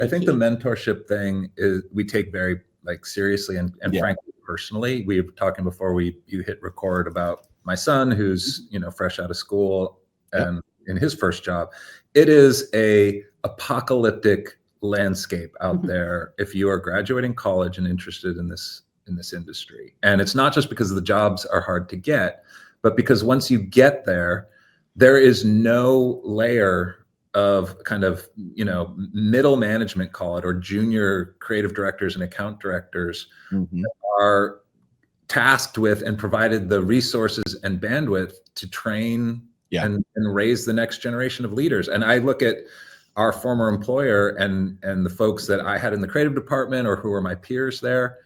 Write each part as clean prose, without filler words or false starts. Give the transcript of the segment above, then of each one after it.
I think the mentorship thing is we take very seriously and frankly personally. We were talking before you hit record about my son who's fresh out of school and in his first job. It is a apocalyptic landscape out there if you are graduating college and interested in this industry. And it's not just because the jobs are hard to get, but because once you get there, there is no layer of kind of, middle management, call it, or junior creative directors and account directors that are tasked with and provided the resources and bandwidth to train and raise the next generation of leaders. And I look at our former employer and the folks that I had in the creative department or who were my peers there.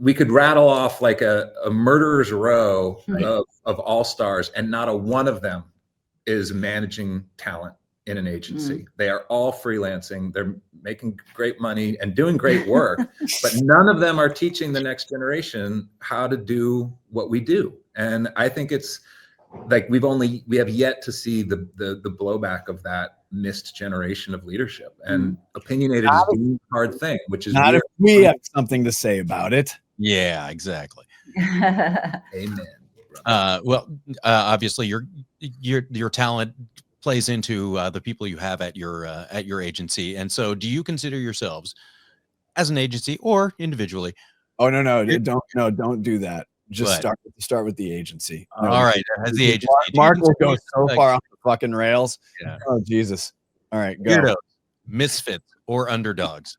We could rattle off like a murderer's row of all-stars, and not a one of them is managing talent in an agency. They are all freelancing. They're making great money and doing great work, but none of them are teaching the next generation how to do what we do. And I think it's like we have yet to see the blowback of that missed generation of leadership. And opinionated is doing a hard thing, which is not if we have something to say about it. Yeah, exactly. Amen. Well, obviously your talent plays into the people you have at your agency. And so do you consider yourselves as an agency or individually? Oh, no, don't do that. Just start with the agency. No, all right. As the agency. Mark will go so far off the fucking rails. Yeah. Oh, Jesus. All right. Go. Weirdos, misfits, or underdogs.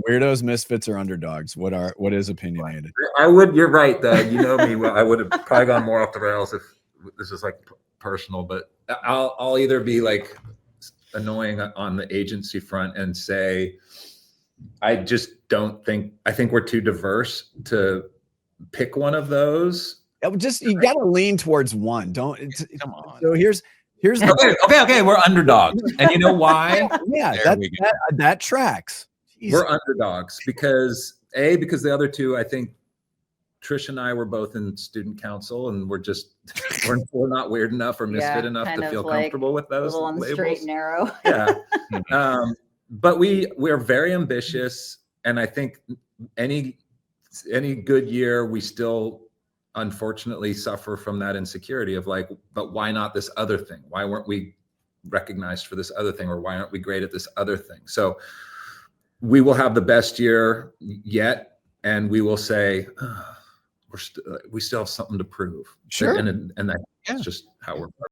Weirdos, misfits, or underdogs. What is opinionated? You're right, though. You know me well. I would have probably gone more off the rails if this is like personal, but I'll either be like annoying on the agency front and say, I think we're too diverse to pick one of those. You got to lean towards one. Come on. So here's okay. We're underdogs, and you know why? that tracks. Jeez. We're underdogs because the other two, I think Trish and I were both in student council, and we're not weird enough or misfit enough to feel comfortable with those little on the labels. straight and narrow. Yeah. But we're very ambitious, and I think any good year we still unfortunately suffer from that insecurity of like, but why not this other thing? Why weren't we recognized for this other thing, or why aren't we great at this other thing? So we will have the best year yet, and we will say we still have something to prove. Sure. And that's just how we're